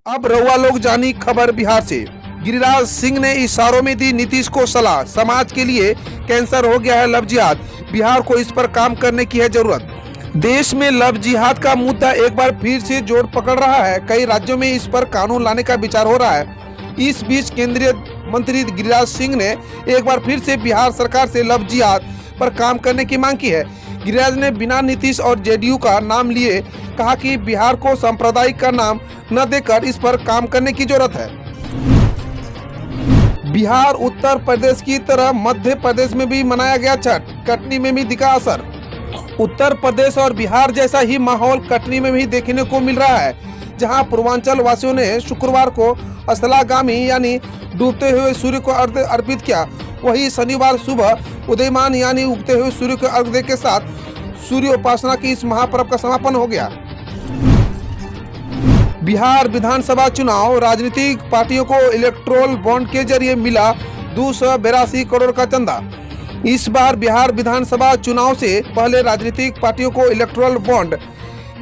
अब रउआ लोग जानी खबर बिहार से। गिरिराज सिंह ने इशारों में दी नीतीश को सलाह, समाज के लिए कैंसर हो गया है लव जिहाद, बिहार को इस पर काम करने की है जरूरत। देश में लव जिहाद का मुद्दा एक बार फिर से जोर पकड़ रहा है। कई राज्यों में इस पर कानून लाने का विचार हो रहा है। इस बीच केंद्रीय मंत्री गिरिराज सिंह ने एक बार फिर से बिहार सरकार से लव जिहाद पर काम करने की मांग की है। गिरिराज ने बिना नीतीश और जेडीयू का नाम लिए कहा कि बिहार को सांप्रदायिक का नाम न देकर इस पर काम करने की जरूरत है। बिहार उत्तर प्रदेश की तरह मध्य प्रदेश में भी मनाया गया छठ, कटनी में भी दिखा असर। उत्तर प्रदेश और बिहार जैसा ही माहौल कटनी में भी देखने को मिल रहा है, जहां पूर्वांचल वासियों ने शुक्रवार को अस्तालागामी यानी डूबते हुए सूर्य को अर्घ्य अर्पित किया। वही शनिवार सुबह उदयमान यानी उगते हुए सूर्य के अर्घ्य के साथ सूर्योपासना की इस महापर्व का समापन हो गया। बिहार विधानसभा चुनाव, राजनीतिक पार्टियों को इलेक्टोरल बॉन्ड के जरिए मिला 282 करोड़ का चंदा। इस बार बिहार विधानसभा चुनाव से पहले राजनीतिक पार्टियों को इलेक्टोरल बॉन्ड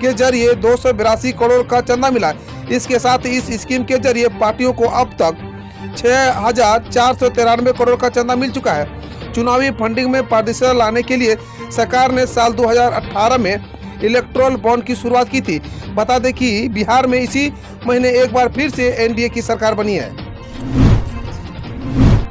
के जरिए 282 करोड़ का चंदा मिला। इसके साथ इस स्कीम के जरिए पार्टियों को अब तक 6,493 करोड़ का चंदा मिल चुका है। चुनावी फंडिंग में पारदर्शिता लाने के लिए सरकार ने साल 2018 में इलेक्टोरल बॉन्ड की शुरुआत की थी। बता दें कि बिहार में इसी महीने एक बार फिर से एनडीए की सरकार बनी है।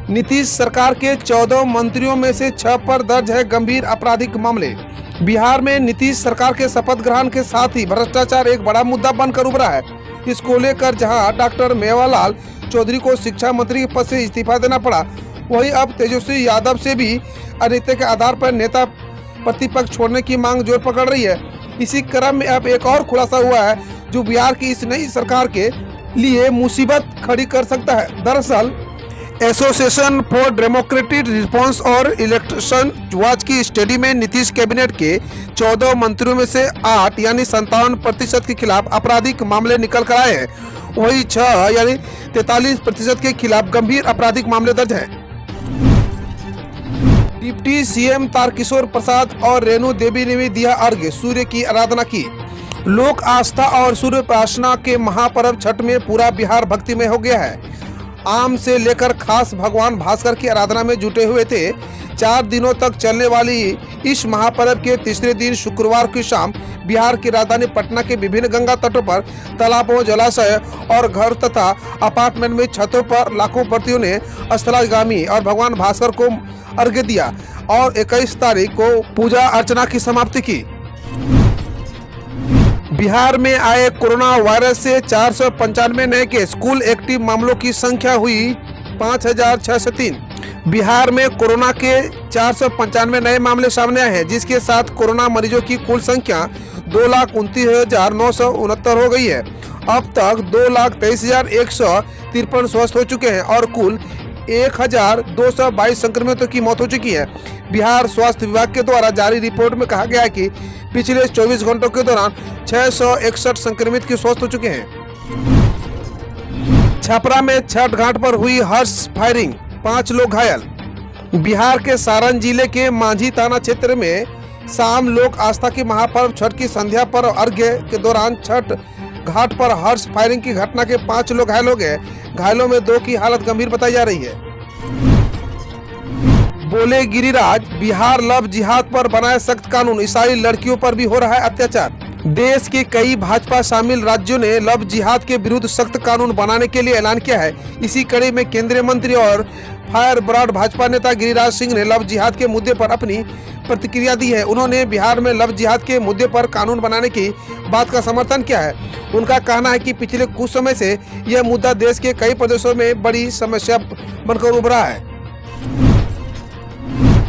नीतीश सरकार के 14 मंत्रियों में से 6 पर दर्ज है गंभीर आपराधिक मामले। बिहार में नीतीश सरकार के शपथ ग्रहण के साथ ही भ्रष्टाचार एक बड़ा मुद्दा बनकर उभरा है। इसको लेकर जहां डॉक्टर मेवालाल चौधरी को शिक्षा मंत्री के पद से इस्तीफा देना पड़ा, वहीं अब तेजस्वी यादव से भी अनैतिक के आधार पर नेता प्रतिपक्ष छोड़ने की मांग जोर पकड़ रही है। इसी क्रम में अब एक और खुलासा हुआ है जो बिहार की इस नई सरकार के लिए मुसीबत खड़ी कर सकता है। दरअसल एसोसिएशन फॉर डेमोक्रेटिक रिस्पांस और इलेक्शन वॉच की स्टडी में नीतीश कैबिनेट के 14 मंत्रियों में से 8 यानी 57% के खिलाफ आपराधिक मामले निकल कर आए हैं। वही 6 यानी 43% के खिलाफ गंभीर आपराधिक मामले दर्ज हैं। डिप्टी सीएम तारकिशोर प्रसाद और रेणु देवी ने भी दिया अर्घ्य, सूर्य की आराधना की। लोक आस्था और सूर्य उपासना के महापर्व छठ में पूरा बिहार भक्तिमय हो गया है। आम से लेकर खास भगवान भास्कर की आराधना में जुटे हुए थे। 4 दिनों तक चलने वाली इस महापर्व के तीसरे दिन शुक्रवार की शाम बिहार की राजधानी पटना के विभिन्न गंगा तटों पर, तालाबों, जलाशय और घर तथा अपार्टमेंट में छतों पर लाखों व्रतियों ने अस्तालागामी और भगवान भास्कर को अर्घ्य दिया और 21 तारीख को पूजा अर्चना की समाप्ति की। बिहार में आए कोरोना वायरस से 495 नए केस, कुल एक्टिव मामलों की संख्या हुई 5,603। बिहार में कोरोना के 495 नए मामले सामने आए हैं, जिसके साथ कोरोना मरीजों की कुल संख्या 2,29,969 हो गई है। अब तक 2,23,153 स्वस्थ हो चुके हैं और कुल 1,222 संक्रमितों की मौत हो चुकी है। बिहार स्वास्थ्य विभाग के द्वारा जारी रिपोर्ट में कहा गया है कि पिछले 24 घंटों के दौरान 661 संक्रमित की स्वस्थ हो चुके हैं। छपरा में छठ घाट पर हुई हर्ष फायरिंग, 5 लोग घायल। बिहार के सारण जिले के मांझी थाना क्षेत्र में शाम लोक आस्था के महापर्व छठ की संध्या पर अर्घ्य के दौरान छठ घाट पर हर्ष फायरिंग की घटना के 5 लोग घायल हो गए। घायलों में 2 की हालत गंभीर बताई जा रही है। बोले गिरिराज, बिहार लव जिहाद पर बनाए सख्त कानून, ईसाई लड़कियों पर भी हो रहा है अत्याचार। देश के कई भाजपा शामिल राज्यों ने लव जिहाद के विरुद्ध सख्त कानून बनाने के लिए ऐलान किया है। इसी कड़ी में केंद्रीय मंत्री और फायर ब्रांड भाजपा नेता गिरिराज सिंह ने लव जिहाद के मुद्दे पर अपनी प्रतिक्रिया दी है। उन्होंने बिहार में लव जिहाद के मुद्दे पर कानून बनाने की बात का समर्थन किया है। उनका कहना है कि पिछले कुछ समय से यह मुद्दा देश के कई प्रदेशों में बड़ी समस्या बनकर उभरा है।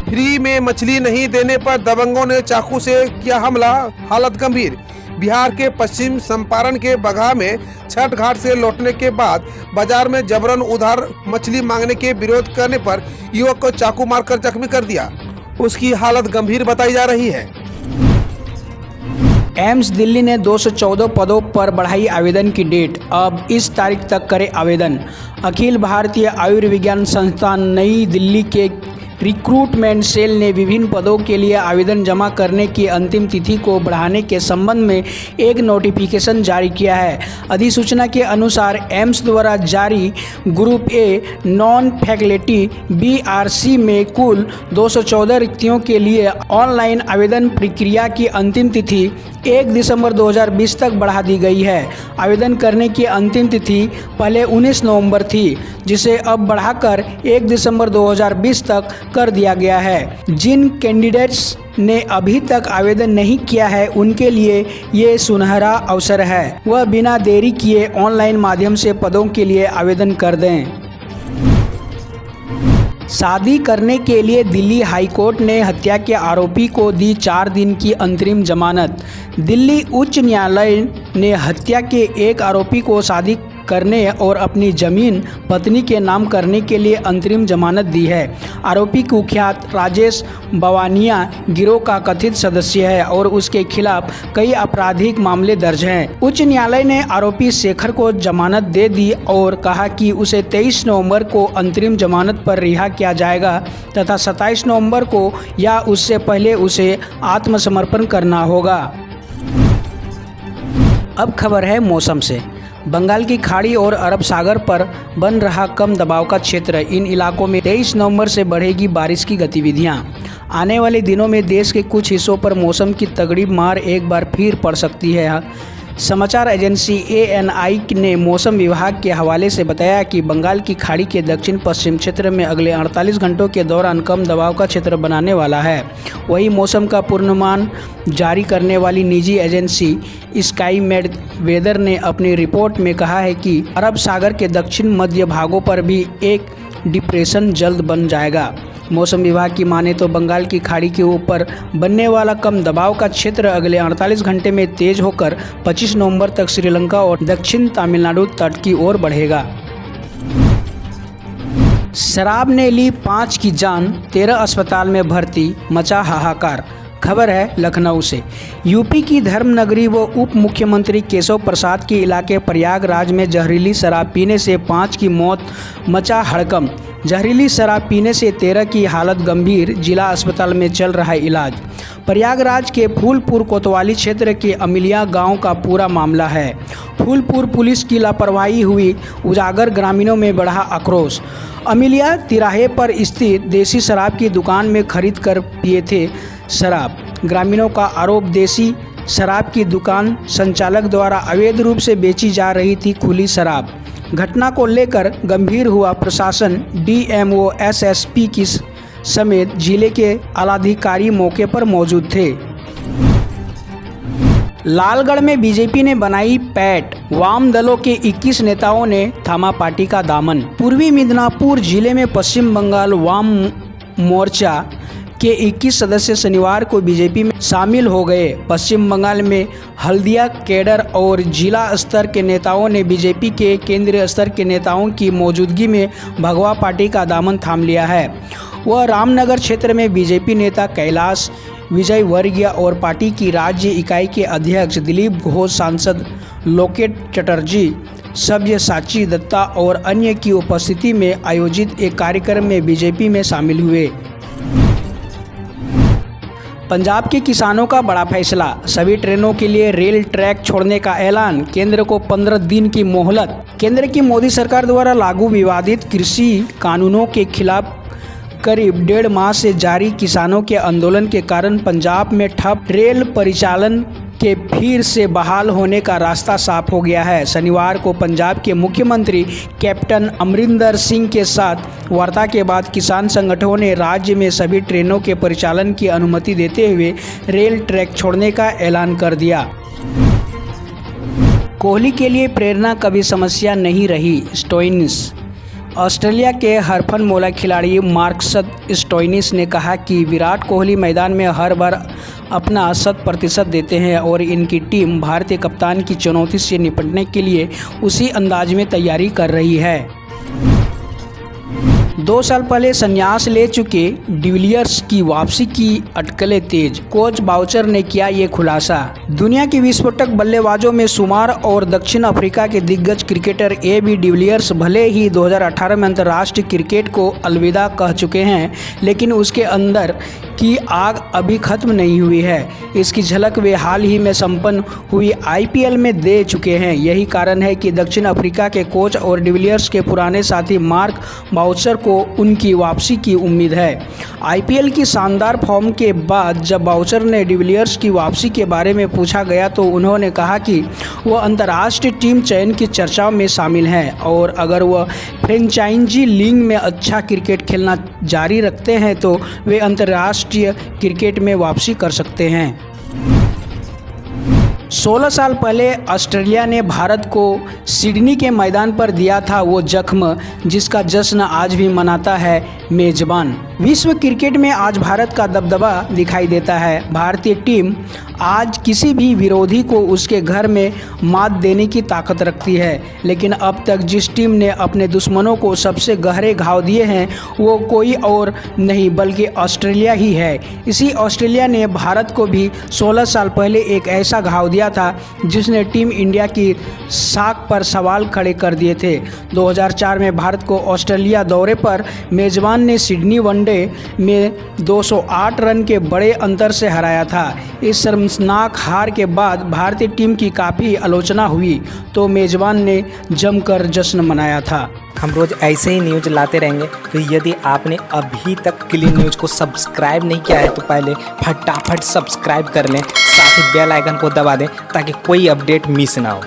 फ्री में मछली नहीं देने पर दबंगों ने चाकू से किया हमला, हालत गंभीर। बिहार के पश्चिम चंपारण के बगहा में छठ घाट से लौटने के बाद बाजार में जबरन उधार मछली मांगने के विरोध करने पर युवक को चाकू मारकर जख्मी कर दिया। उसकी हालत गंभीर बताई जा रही है। एम्स दिल्ली ने 214 पदों पर बढ़ाई आवेदन की डेट, अब इस तारीख तक करें आवेदन। अखिल भारतीय आयुर्विज्ञान संस्थान नई दिल्ली के रिक्रूटमेंट सेल ने विभिन्न पदों के लिए आवेदन जमा करने की अंतिम तिथि को बढ़ाने के संबंध में एक नोटिफिकेशन जारी किया है। अधिसूचना के अनुसार एम्स द्वारा जारी group a non faculty BRC में कुल 214 रिक्तियों के लिए ऑनलाइन आवेदन प्रक्रिया की अंतिम तिथि 1 दिसंबर 2020 तक बढ़ा दी गई है। आवेदन करने की अंतिम तिथि पहले 19 नवंबर थी, जिसे अब बढ़ाकर 1 दिसंबर 2020 तक कर दिया गया है। जिन कैंडिडेट्स ने अभी तक आवेदन नहीं किया है उनके लिए ये सुनहरा अवसर है, वह बिना देरी किए ऑनलाइन माध्यम से पदों के लिए आवेदन कर दें। शादी करने के लिए दिल्ली हाईकोर्ट ने हत्या के आरोपी को दी 4 दिन की अंतरिम जमानत। दिल्ली उच्च न्यायालय ने हत्या के एक आरोपी को शादी करने और अपनी जमीन पत्नी के नाम करने के लिए अंतरिम जमानत दी है। आरोपी कुख्यात राजेश बवानिया गिरोह का कथित सदस्य है और उसके खिलाफ कई आपराधिक मामले दर्ज हैं। उच्च न्यायालय ने आरोपी शेखर को जमानत दे दी और कहा कि उसे 23 नवंबर को अंतरिम जमानत पर रिहा किया जाएगा तथा 27 नवंबर को या उससे पहले उसे आत्मसमर्पण करना होगा। अब खबर है मौसम से। बंगाल की खाड़ी और अरब सागर पर बन रहा कम दबाव का क्षेत्र, इन इलाकों में 23 नवंबर से बढ़ेगी बारिश की गतिविधियां। आने वाले दिनों में देश के कुछ हिस्सों पर मौसम की तगड़ी मार एक बार फिर पड़ सकती है। समाचार एजेंसी ANI ने मौसम विभाग के हवाले से बताया कि बंगाल की खाड़ी के दक्षिण पश्चिम क्षेत्र में अगले 48 घंटों के दौरान कम दबाव का क्षेत्र बनाने वाला है। वही मौसम का पूर्वानुमान जारी करने वाली निजी एजेंसी स्काईमेट वेदर ने अपनी रिपोर्ट में कहा है कि अरब सागर के दक्षिण मध्य भागों पर भी एक डिप्रेशन जल्द बन जाएगा। मौसम विभाग की माने तो बंगाल की खाड़ी के ऊपर बनने वाला कम दबाव का क्षेत्र अगले 48 घंटे में तेज होकर 25 नवंबर तक श्रीलंका और दक्षिण तमिलनाडु तट की ओर बढ़ेगा। शराब ने ली 5 की जान, 13 अस्पताल में भर्ती, मचा हाहाकार। खबर है लखनऊ से। यूपी की धर्मनगरी व उप मुख्यमंत्री केशव प्रसाद के इलाके प्रयागराज में जहरीली शराब पीने से 5 की मौत, मचा हड़कंप। जहरीली शराब पीने से 13 की हालत गंभीर, जिला अस्पताल में चल रहा आइलाज। प्रयागराज के फूलपुर कोतवाली क्षेत्र के अमिलिया गांव का पूरा मामला है। फूलपुर पुलिस की लापरवाही हुई उजागर, ग्रामीणों में बढ़ा आक्रोश। अमिलिया तिराहे पर स्थित देसी शराब की दुकान में खरीद कर पिए थे शराब। ग्रामीणों का आरोप, देसी शराब की दुकान संचालक द्वारा अवैध रूप से बेची जा रही थी खुली शराब। घटना को लेकर गंभीर हुआ प्रशासन। DMO SSP की समेत जिले के आलाधिकारी मौके पर मौजूद थे। लालगढ़ में बीजेपी ने बनाई पैठ, वाम दलों के 21 नेताओं ने थामा पार्टी का दामन। पूर्वी मिदनापुर जिले में पश्चिम बंगाल वाम मोर्चा के 21 सदस्य शनिवार को बीजेपी में शामिल हो गए। पश्चिम बंगाल में हल्दिया कैडर और जिला स्तर के नेताओं ने बीजेपी के केंद्रीय स्तर के नेताओं की मौजूदगी में भगवा पार्टी का दामन थाम लिया है। वह रामनगर क्षेत्र में बीजेपी नेता कैलाश विजयवर्गीय और पार्टी की राज्य इकाई के अध्यक्ष दिलीप घोष, सांसद लोकेट चटर्जी, सब्यसाची दत्ता और अन्य की उपस्थिति में आयोजित एक कार्यक्रम में बीजेपी में शामिल हुए। पंजाब के किसानों का बड़ा फैसला, सभी ट्रेनों के लिए रेल ट्रैक छोड़ने का ऐलान, केंद्र को 15 दिन की मोहलत। केंद्र की मोदी सरकार द्वारा लागू विवादित कृषि कानूनों के खिलाफ करीब 1.5 माह से जारी किसानों के आंदोलन के कारण पंजाब में ठप रेल परिचालन के फिर से बहाल होने का रास्ता साफ हो गया है। शनिवार को पंजाब के मुख्यमंत्री कैप्टन अमरिंदर सिंह के साथ वार्ता के बाद किसान संगठनों ने राज्य में सभी ट्रेनों के परिचालन की अनुमति देते हुए रेल ट्रैक छोड़ने का ऐलान कर दिया। कोहली के लिए प्रेरणा कभी समस्या नहीं रही, स्टोइनिस। ऑस्ट्रेलिया के हरफनमौला खिलाड़ी मार्कस स्टोइनिस ने कहा कि विराट कोहली मैदान में हर बार अपना 100% देते हैं और इनकी टीम भारतीय कप्तान की चुनौती से निपटने के लिए उसी अंदाज में तैयारी कर रही है। 2 साल पहले संन्यास ले चुके डिविलियर्स की वापसी की अटकलें तेज, कोच बाउचर ने किया ये खुलासा। दुनिया के विस्फोटक बल्लेबाजों में शुमार और दक्षिण अफ्रीका के दिग्गज क्रिकेटर AB डिविलियर्स भले ही 2018 में अंतर्राष्ट्रीय क्रिकेट को अलविदा कह चुके हैं, लेकिन उसके अंदर की आग अभी खत्म नहीं हुई है। इसकी झलक वे हाल ही में संपन्न हुई IPL में दे चुके हैं। यही कारण है कि दक्षिण अफ्रीका के कोच और डिविलियर्स के पुराने साथी मार्क बाउचर को उनकी वापसी की उम्मीद है। IPL की शानदार फॉर्म के बाद जब बाउचर ने डिविलियर्स की वापसी के बारे में पूछा गया तो उन्होंने कहा कि वह अंतर्राष्ट्रीय टीम चयन की चर्चाओं में शामिल हैं और अगर वह फ्रेंचाइजी लीग में अच्छा क्रिकेट खेलना जारी रखते हैं तो वे अंतर्राष्ट्रीय क्रिकेट में वापसी कर सकते हैं। 16 साल पहले ऑस्ट्रेलिया ने भारत को सिडनी के मैदान पर दिया था वो जख्म जिसका जश्न आज भी मनाता है मेजबान। विश्व क्रिकेट में आज भारत का दबदबा दिखाई देता है। भारतीय टीम आज किसी भी विरोधी को उसके घर में मात देने की ताकत रखती है, लेकिन अब तक जिस टीम ने अपने दुश्मनों को सबसे गहरे घाव दिए हैं वो कोई और नहीं बल्कि ऑस्ट्रेलिया ही है। इसी ऑस्ट्रेलिया ने भारत को भी 16 साल पहले एक ऐसा घाव दिया था जिसने टीम इंडिया की साख पर सवाल खड़े कर दिए थे। 2004 में भारत को ऑस्ट्रेलिया दौरे पर मेजबान ने सिडनी वनडे में 208 रन के बड़े अंतर से हराया था। इस शर्मनाक हार के बाद भारतीय टीम की काफ़ी आलोचना हुई तो मेजबान ने जमकर जश्न मनाया था। हम रोज़ ऐसे ही न्यूज़ लाते रहेंगे, तो यदि आपने अभी तक क्लीन न्यूज़ को सब्सक्राइब नहीं किया है तो पहले फटाफट सब्सक्राइब कर लें, साथ ही बेल आइकन को दबा दें ताकि कोई अपडेट मिस ना हो।